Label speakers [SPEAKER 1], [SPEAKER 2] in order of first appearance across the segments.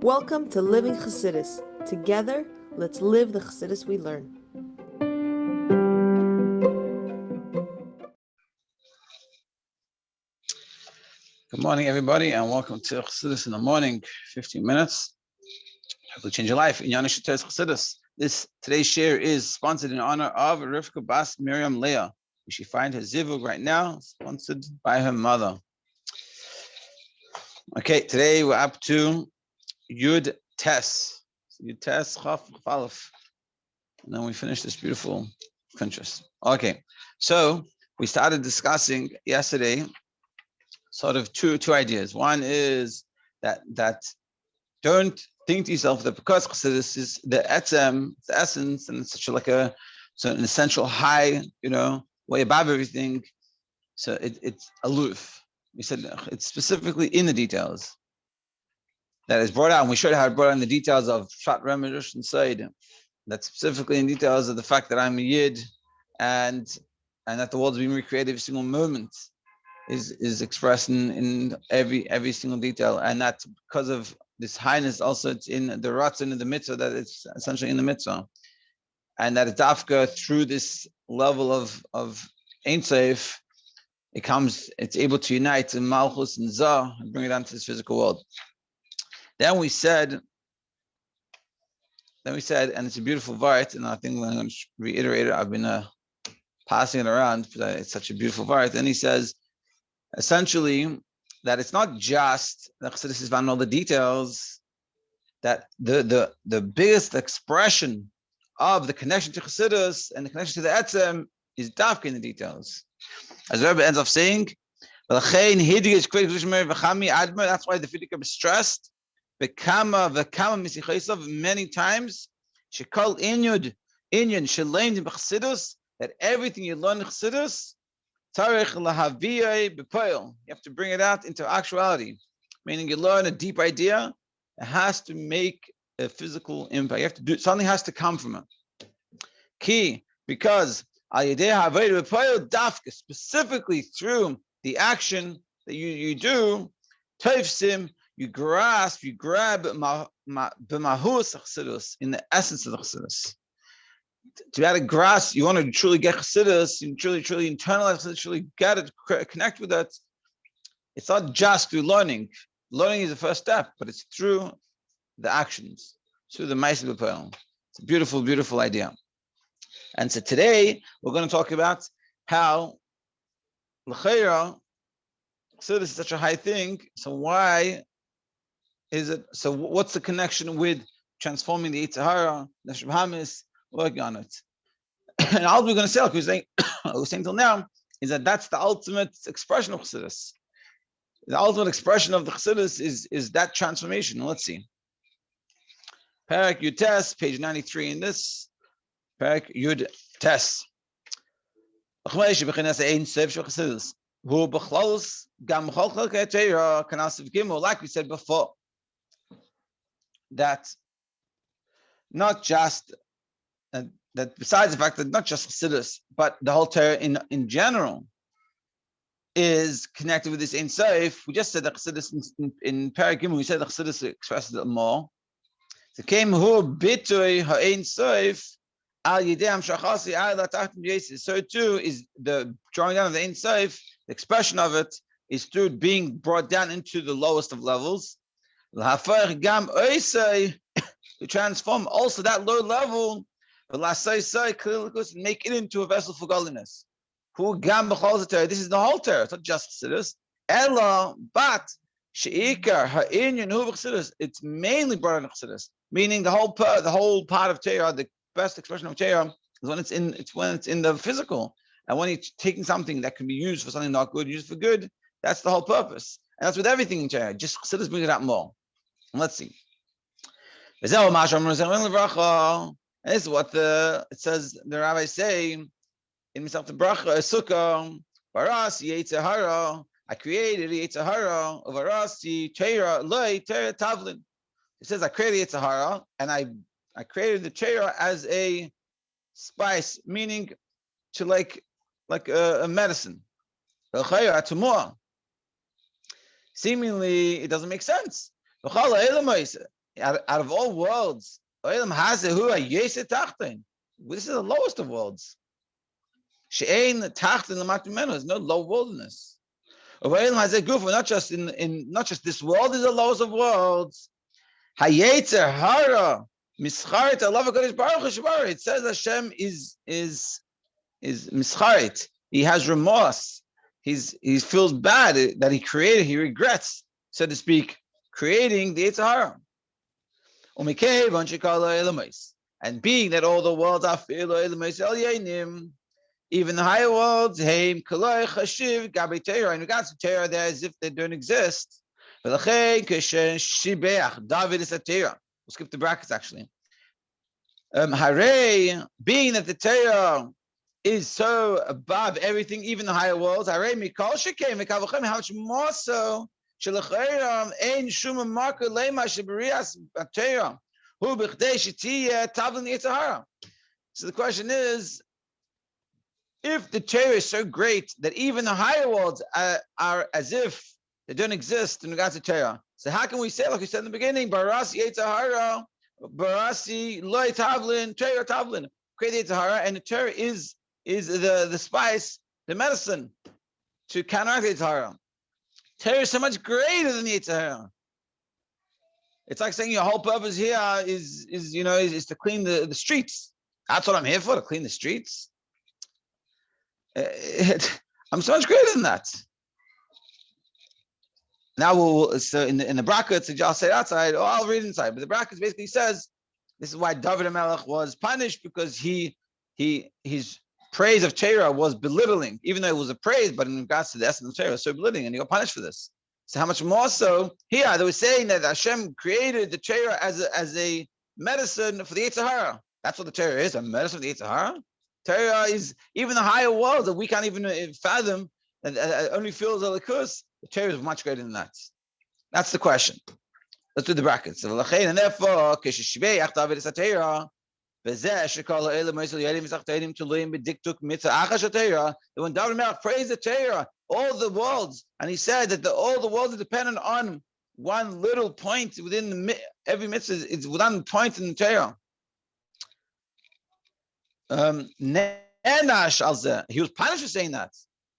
[SPEAKER 1] Welcome to Living Chassidus. Together, let's live the Chassidus we learn.
[SPEAKER 2] Good morning, everybody, and welcome to Chassidus in the morning. 15 minutes. Hopefully change your life. Inyanah Toras Chassidus. Today's share is sponsored in honor of Rivka Bas Miriam Leah. We should find her zivug right now, sponsored by her mother. Okay, today we're up to Yud Tes. Yud Tes, Chaf, Chalaf. And then we finish this beautiful pinterest. Okay, so we started discussing yesterday sort of two ideas. One is that don't think to yourself that because Chassidus is the etzem, the essence, and it's such an essential high, way above everything. So it's aloof. We said it's specifically in the details that is brought out, and we showed how it brought out in the details of Shat Remedush and Said. That's specifically in details of the fact that I'm a Yid, and that the world is being recreated every single moment is expressed in every single detail, and that's because of this highness. Also, it's in the ratzon in the mitzvah, that it's essentially in the mitzvah, and that it's dafka through this level of Ein Sof, it's able to unite in Malchus and Zah and bring it down to this physical world. Then we said, and it's a beautiful vart, and I think I'm going to reiterate it. I've been passing it around because it's such a beautiful vart. And he says, essentially, that it's not just that Chassidus is found all the details, that the biggest expression of the connection to Chassidus and the connection to the Etzem is dafka in the details. As the Rebbe ends off saying, that's why the Fidik is stressed many times, that everything you learn in Chassidus, you have to bring it out into actuality. Meaning you learn a deep idea, it has to make a physical impact. You have to do something, has to come from it. Key, because specifically through the action that you do, you grab in the essence of the Chassidus. To be able to grasp, you want to truly get Chassidus, and truly internalize Chassidus, truly get it, connect with it. It's not just through learning. Learning is the first step, but it's through the actions, through the Ma'aseh B'Poel. It's a beautiful, beautiful idea. And so today we're going to talk about how l'cheira Chassidus is such a high thing. So why is it? So what's the connection with transforming the Yetzer Hara, the Hamas, working on it? And all we're going to say, like we're saying till now, is that that's the ultimate expression of Chassidus. The ultimate expression of the Chassidus is that transformation. Let's see. Perek Yud Tes, page 93 in this. Perek Yud Tes. Like we said before, that not just that besides the fact that not just Chassidus, but the whole Torah in general is connected with this Ein Sof. We just said that Chassidus in Perek Gimel, we said that Chassidus expresses it more. So came hu bitoy ha'Ein Sof al yidei hamshachasi al atachtim yesis. So too is the drawing down of the Ein Sof. The expression of it is through being brought down into the lowest of levels. L'hafar gam oisei, to transform also that low level, and make it into a vessel for godliness. Who gam b'chol Torah? This is the whole Torah. It's not just Chassidus. Ella, but sheikar ha'inyan hu b'Chassidus. It's mainly brought in Chassidus, meaning the whole part of Torah, the best expression of Torah is when it's in the physical, and when you're taking something that can be used for something not good, used for good. That's the whole purpose, and that's with everything in Torah. Just Chassidus brings it out more. And let's see. And this is what it says. The rabbis say in Mishnah Bracha, Sukkah, Baras Yetzer Hara. I created Yetzer Hara, Varasi Torah Loi Torah Tavlin. It says I created Yetzer Hara, and I created the Torah as a spice, meaning to like a medicine. Seemingly, it doesn't make sense. out of all worlds, this is the lowest of worlds. There's no low wilderness. Not just not just this world is the lowest of worlds. It says Hashem is mischarit. He has remorse. He feels bad that he created. He regrets, so to speak, creating the Yetzer Hara. And being that all the worlds are even the higher worlds, in regards to Torah, they're as if they don't exist. We'll skip the brackets actually. Hare, being that the Torah is so above everything, even the higher worlds, how much more so. So the question is, if the Torah is so great that even the higher worlds are as if they don't exist in regards to Torah, so how can we say, like we said in the beginning, Barasi Yetzer Hara, Barasi Loi Tavlin, Torah Tavlin, create Yetzer Hara, and the Torah is the spice, the medicine to counteract Yetzer Hara. Torah is so much greater than Yetzer Hara. It's like saying your whole purpose here is to clean the streets. That's what I'm here for, to clean the streets. I'm so much greater than that. Now so in the brackets, I'll say outside, or I'll read inside. But the brackets basically says this is why David HaMelech was punished, because his praise of Torah was belittling, even though it was a praise, but in regards to the essence of Torah, it was so belittling, and he got punished for this. So how much more so here? They were saying that Hashem created the Torah as a medicine for the Yetzer Hara. That's what the Torah is, a medicine for the Yetzer Hara. Torah is even the higher world that we can't even fathom, and only feels a likus. The Torah is much greater than that. That's the question. Let's do the brackets. And therefore, when David HaMelech praised the Torah, all the worlds, and he said that all the worlds are dependent on one little point within every mitzvah is one point in the Torah. He was punished for saying that.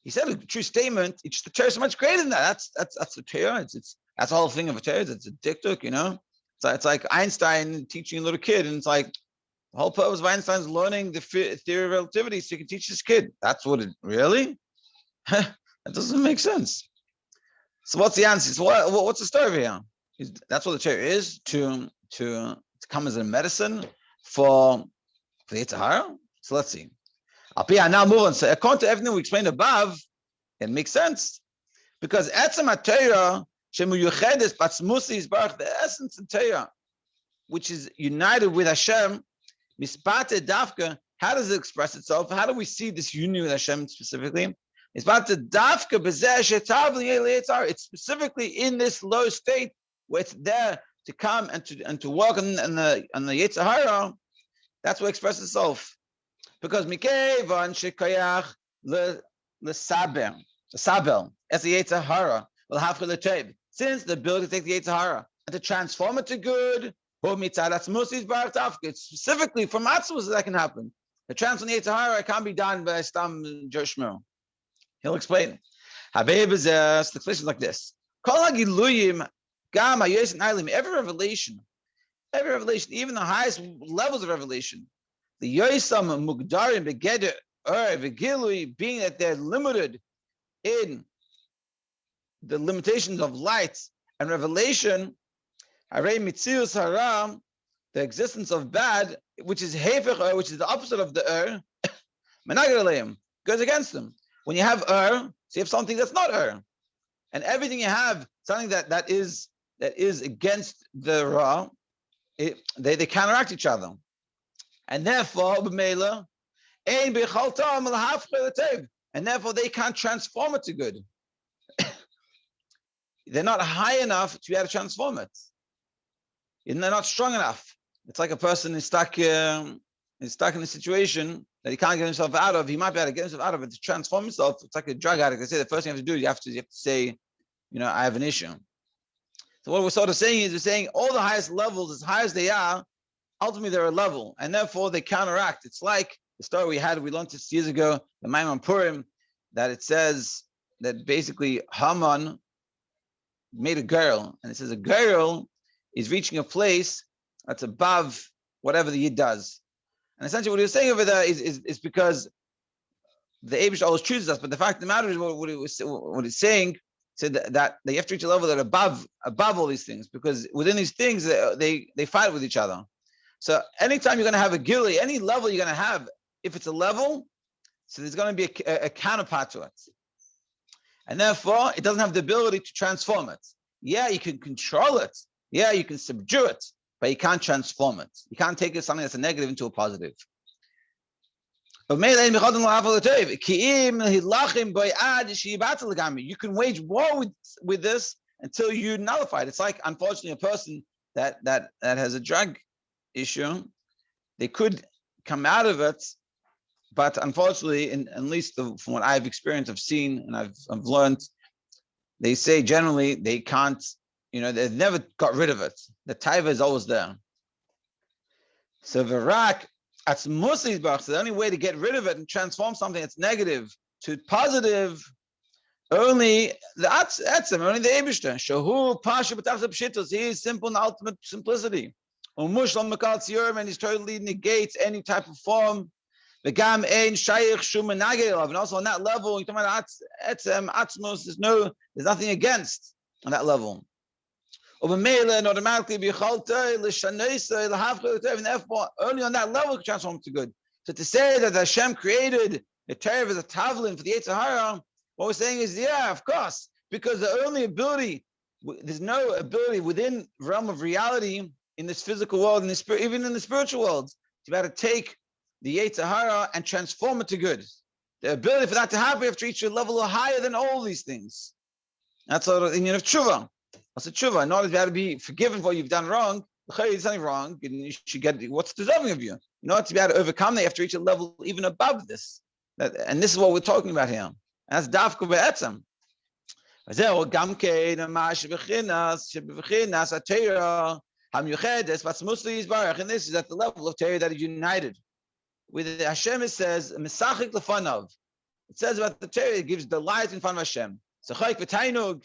[SPEAKER 2] He said a true statement. It's the Torah is so much greater than that. That's the Torah. It's that's the whole thing of a Torah. It's a diktuk, It's like Einstein teaching a little kid, and it's like the whole purpose of Einstein's learning the theory of relativity so he can teach his kid. That's what it really? That doesn't make sense. So what's the answer? So what's the story here? That's what the Torah is, to come as a medicine for the Yetzer Hara. So let's see. Now move on. So according to everything we explained above, it makes sense. Because Etzem HaTorah, Shemuyuchedes Batzmusi Yisbarach, the essence of Torah, which is united with Hashem, Mispate Dafka, how does it express itself? How do we see this union with Hashem specifically? Mispate Dafka B'zeh Shetav L'Yetzer Hara. It's specifically in this low state where it's there to come and to work on the Yetzer Hara. That's what expresses itself. Because Mikeivan Shekayach L'Sabel, as the Yetzer Hara, since the ability to take the Yetzer Hara and to transform it to good, it's specifically from Atzmus that can happen. The transform the Yetzer Hara can't be done by Stam Joshmer. He'll explain. The explanation is like this. Every revelation, even the highest levels of revelation, the Yosam Mugdarim Begeder Vigilui, being that they're limited in the limitations of light and revelation, Harei Mitzius Haram, the existence of bad, which is Hefech, which is the opposite of the Menagaleim, goes against them. When you have so you have something that's not and everything you have, something that is against the Ra, they counteract each other. And therefore, and therefore they can't transform it to good. They're not high enough to be able to transform it. And they're not strong enough. It's like a person is stuck in a situation that he can't get himself out of. He might be able to get himself out of it to transform himself. It's like a drug addict. They say the first thing you have to do, you have to say, I have an issue. So what we're sort of saying is, we're saying all the highest levels, as high as they are, ultimately they're a level, and therefore they counteract. It's like the story we learned this years ago, the Maimon Purim, that it says that basically Haman made a girl, and it says a girl is reaching a place that's above whatever the Yid does. And essentially what he was saying over there is because the Eibush always chooses us, but the fact of the matter is what it's saying, said that they have to reach a level that above all these things, because within these things they fight with each other. So anytime you're going to have a gili, any level you're going to have, if it's a level, so there's going to be a counterpart to it. And therefore, it doesn't have the ability to transform it. Yeah, you can control it. Yeah, you can subdue it, but you can't transform it. You can't take something that's a negative into a positive. You can wage war with this until you nullify it. It's like, unfortunately, a person that has a drug issue, they could come out of it, but unfortunately, at least from what I've experienced, I've seen, and I've learned, they say generally they can't, they've never got rid of it. The taiva is always there. So Virak, that's Musli's bach. So the only way to get rid of it and transform something that's negative to positive, only the Etzem, only the Eibishter. Shahu Pasha B'tachta Pshitos. He is simple and ultimate simplicity. Umushlam Makal Tziyurim, and he's totally negates any type of form. V'gam ein shayich shum menagel, and also on that level, you're talking about Etzem Atzmos. There's nothing against on that level. And automatically, and therefore, only on that level can transform to good. So to say that Hashem created the Torah as a tavlin for the Yetzer Hara, what we're saying is, yeah, of course, because the only ability, there's no ability within the realm of reality in this physical world, in the spirit, even in the spiritual world, to be able to take the Yetzer Hara and transform it to good. The ability for that to happen, you have to reach a level higher than all these things. That's all the Inyan of tshuva. That's a tshuva. In order to be able to be forgiven for what you've done wrong, there's something wrong, and you should get what's deserving of you. In order to be able to overcome that, you have to reach a level even above this. And this is what we're talking about here. And that's dafka be'etzem. And this is at the level of Torah that is united. With Hashem, it says, Mesachik lefanav. It says about the Torah, it gives delight in front of Hashem. Sechayk v'tainug,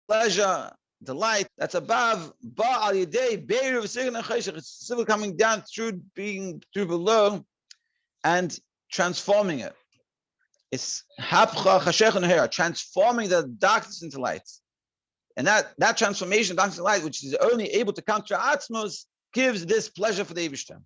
[SPEAKER 2] pleasure, delight, that's above. Ba'al yedei, be'er v'sigan ha'chayshach. It's still coming down through below and transforming it. It's haChassidus, transforming the darkness into light. And that transformation of darkness into light, which is only able to come to Atzmos, gives this pleasure for the Eibishter.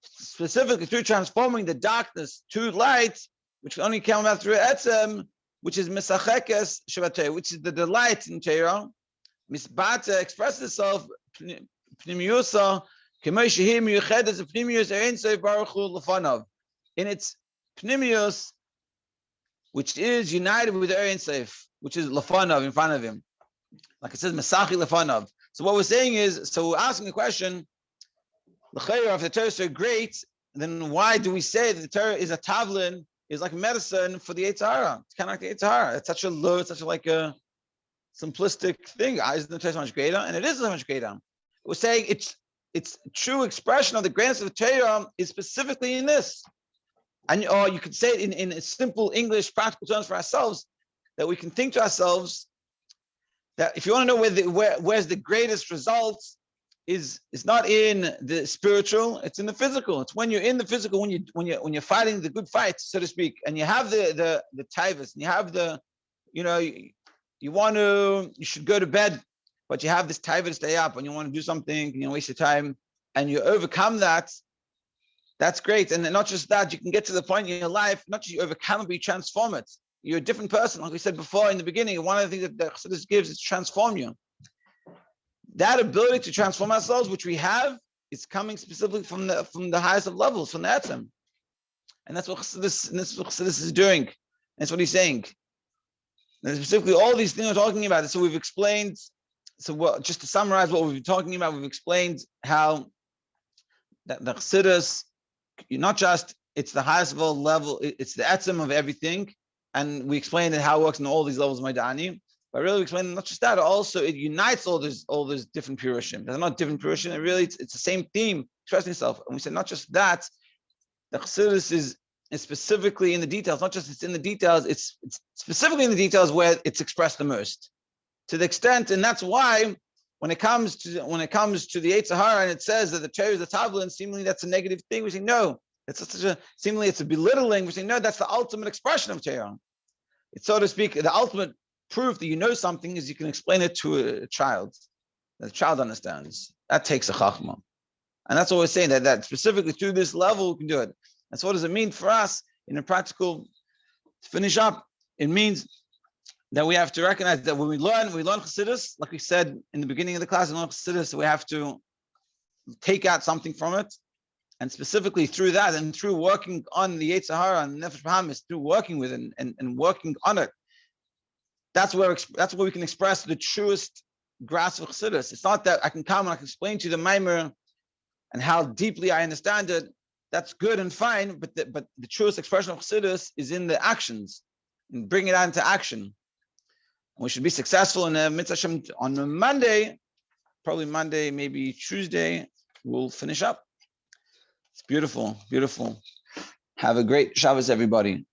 [SPEAKER 2] Specifically through transforming the darkness to light, which only came out through Etzem, which is Misachekes Shabbatei, which is the delight in Torah. Misbata expresses itself Pnimiusa, Kemoshihim Yuchedes Pnimius Erensoy Baruch Hu Lefanav. In its Pnimius, which is united with Erensoy, which is Lefanav, in front of him. Like it says, Mesachi Lefanav. So what we're saying is, so we're asking the question, if the Torah is so great, then why do we say that the Torah is a tavlin, is like medicine for the Yetzer Hara? It's kind of like the Yetzer Hara. It's such a low, it's such a like a simplistic thing. Isn't the Torah so much greater? And it is so much greater. We're saying its true expression of the greatness of the Torah is specifically in this. And or you could say it in simple English, practical terms for ourselves, that we can think to ourselves that if you want to know where's the greatest results, is not in the spiritual, it's in the physical. It's when you're in the physical, when you're fighting the good fight, so to speak, and you have the taivas, and you have the, you should go to bed, but you have this taiva to stay up, and you want to do something, and you waste your time, and you overcome that. That's great. And not just that, you can get to the point in your life, not just you overcome it, but you transform it. You're a different person. Like we said before in the beginning, one of the things that the haChassidus gives is to transform you. That ability to transform ourselves, which we have, is coming specifically from the highest of levels, from the Etzem. And that's what haChassidus is doing. That's what he's saying. And specifically, all these things we're talking about. So we've explained, just to summarize what we've been talking about, we've explained how that the haChassidus not just it's the highest level, it's the etzem of everything, and we explained how it works in all these levels of Maidani. But really, we explained not just that, also it unites all those different pirushim. There's not different pirushim. It's the same theme expressing itself. And we said not just that, the Chassidus is specifically in the details. Not just it's in the details. It's specifically in the details where it's expressed the most, to the extent, and that's why when it comes to the Yetzer Hara and it says that the Torah is the Tavla, and seemingly that's a negative thing, we say no. Seemingly it's a belittling. We say no. That's the ultimate expression of Torah. It's, so to speak, the ultimate proof that you know something is you can explain it to a child, that the child understands. That takes a chachma. And that's what we're saying, that specifically through this level we can do it. And so what does it mean for us in a practical, to finish up? It means that we have to recognize that when we learn Chassidus, like we said in the beginning of the class, we learn Chassidus, we have to take out something from it. And specifically through that and through working on the Yetzer Hara and Nefesh Bahamis, through working with it and working on it, that's where we can express the truest grasp of Chassidus. It's not that I can come and I can explain to you the Maimer and how deeply I understand it. That's good and fine, but the truest expression of Chassidus is in the actions, and bring it out into action. And we should be successful in Mitzvah Hashem on Monday, probably Monday, maybe Tuesday, we'll finish up. It's beautiful, beautiful. Have a great Shabbos, everybody.